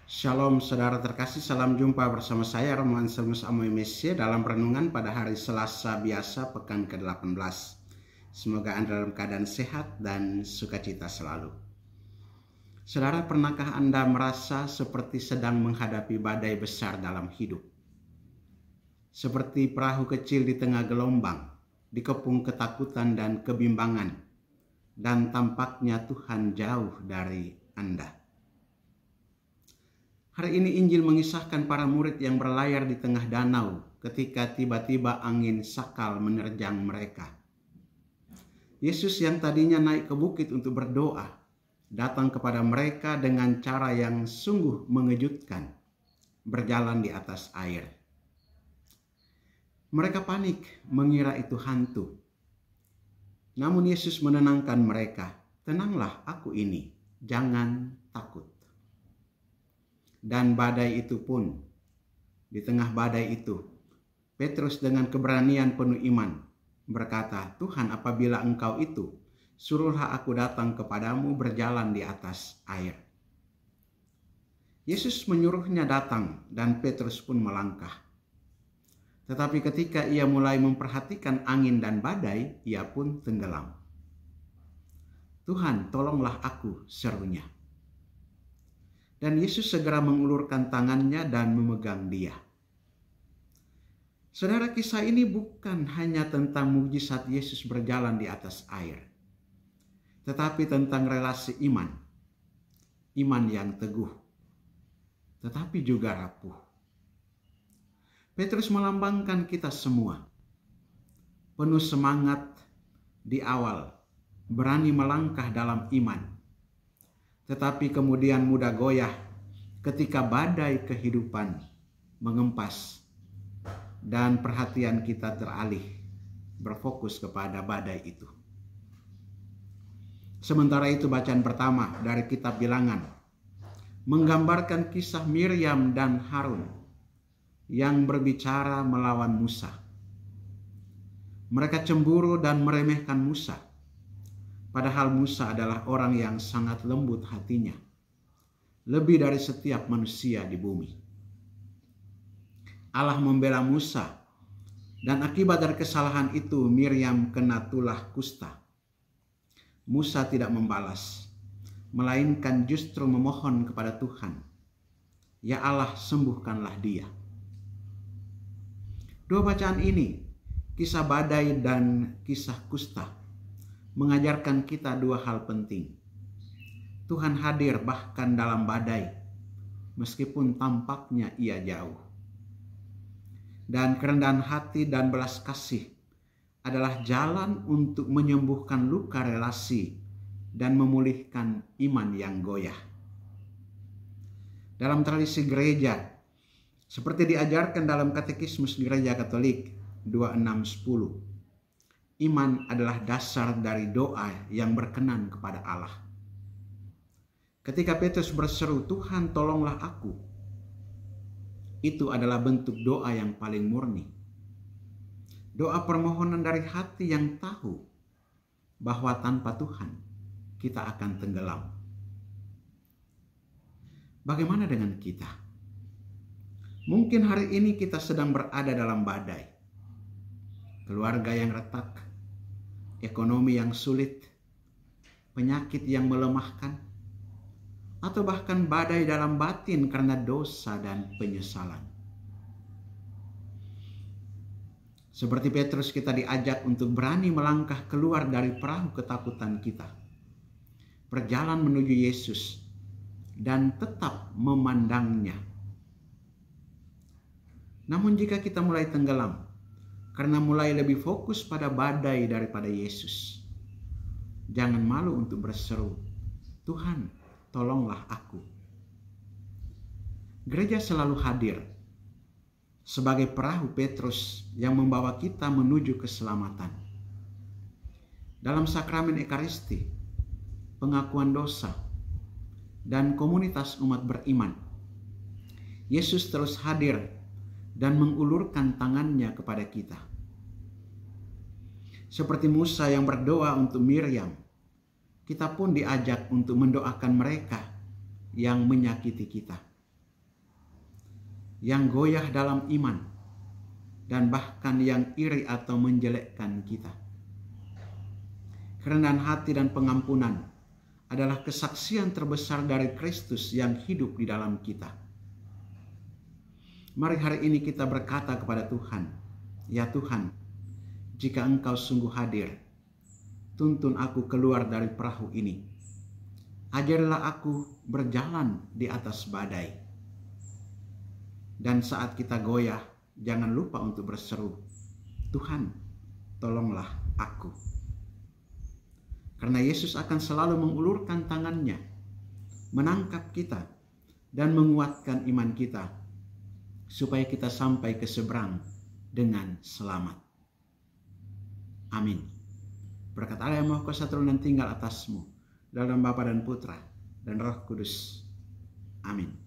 Shalom saudara terkasih, salam jumpa bersama saya Romuald Selmus Amoy Mesye dalam renungan pada hari Selasa biasa pekan ke-18. Semoga Anda dalam keadaan sehat dan sukacita selalu. Saudara, pernahkah Anda merasa seperti sedang menghadapi badai besar dalam hidup? Seperti perahu kecil di tengah gelombang, dikepung ketakutan dan kebimbangan, dan tampaknya Tuhan jauh dari Anda. Hari ini Injil mengisahkan para murid yang berlayar di tengah danau ketika tiba-tiba angin sakal menerjang mereka. Yesus yang tadinya naik ke bukit untuk berdoa, datang kepada mereka dengan cara yang sungguh mengejutkan, berjalan di atas air. Mereka panik mengira itu hantu. Namun Yesus menenangkan mereka, "Tenanglah, aku ini, jangan takut." Dan badai itu pun, di tengah badai itu, Petrus dengan keberanian penuh iman berkata, "Tuhan, apabila Engkau itu, suruhlah aku datang kepadamu berjalan di atas air." Yesus menyuruhnya datang dan Petrus pun melangkah. Tetapi ketika ia mulai memperhatikan angin dan badai, ia pun tenggelam. "Tuhan, tolonglah aku," serunya. Dan Yesus segera mengulurkan tangannya dan memegang dia. Saudara, kisah ini bukan hanya tentang mukjizat Yesus berjalan di atas air, tetapi tentang relasi iman. Iman yang teguh, tetapi juga rapuh. Petrus melambangkan kita semua. Penuh semangat di awal, berani melangkah dalam iman. Tetapi kemudian mudah goyah ketika badai kehidupan mengempas dan perhatian kita teralih berfokus kepada badai itu. Sementara itu bacaan pertama dari kitab Bilangan menggambarkan kisah Miriam dan Harun yang berbicara melawan Musa. Mereka cemburu dan meremehkan Musa. Padahal Musa adalah orang yang sangat lembut hatinya, lebih dari setiap manusia di bumi. Allah membela Musa, dan akibat dari kesalahan itu Miriam kena tulah kusta. Musa tidak membalas, melainkan justru memohon kepada Tuhan, "Ya Allah, sembuhkanlah dia." Dua bacaan ini, kisah badai dan kisah kusta, mengajarkan kita dua hal penting. Tuhan hadir bahkan dalam badai, meskipun tampaknya ia jauh. Dan kerendahan hati dan belas kasih adalah jalan untuk menyembuhkan luka relasi dan memulihkan iman yang goyah. Dalam tradisi gereja, seperti diajarkan dalam Katekismus Gereja Katolik 2610, iman adalah dasar dari doa yang berkenan kepada Allah. Ketika Petrus berseru, "Tuhan, tolonglah aku," itu adalah bentuk doa yang paling murni. Doa permohonan dari hati yang tahu bahwa tanpa Tuhan kita akan tenggelam. Bagaimana dengan kita? Mungkin hari ini kita sedang berada dalam badai. Keluarga yang retak, ekonomi yang sulit, penyakit yang melemahkan, atau bahkan badai dalam batin karena dosa dan penyesalan. Seperti Petrus, kita diajak untuk berani melangkah keluar dari perahu ketakutan kita, berjalan menuju Yesus, dan tetap memandangnya. Namun jika kita mulai tenggelam, karena mulai lebih fokus pada badai daripada Yesus, jangan malu untuk berseru, "Tuhan, tolonglah aku." Gereja selalu hadir sebagai perahu Petrus yang membawa kita menuju keselamatan. Dalam sakramen Ekaristi, pengakuan dosa, dan komunitas umat beriman, Yesus terus hadir dan mengulurkan tangannya kepada kita. Seperti Musa yang berdoa untuk Miriam, kita pun diajak untuk mendoakan mereka yang menyakiti kita. yang goyah dalam iman, dan bahkan yang iri atau menjelekkan kita. Kerendahan hati dan pengampunan adalah kesaksian terbesar dari Kristus yang hidup di dalam kita. Mari hari ini kita berkata kepada Tuhan, "Ya Tuhan, jika Engkau sungguh hadir, tuntun aku keluar dari perahu ini. Ajarilah aku berjalan di atas badai." Dan saat kita goyah, jangan lupa untuk berseru, "Tuhan, tolonglah aku." Karena Yesus akan selalu mengulurkan tangannya, menangkap kita, dan menguatkan iman kita, supaya kita sampai ke seberang dengan selamat. Amin. Berkat Allah yang Maha Kuasa turun dan tinggal atasmu, dalam Bapa dan Putra dan Roh Kudus. Amin.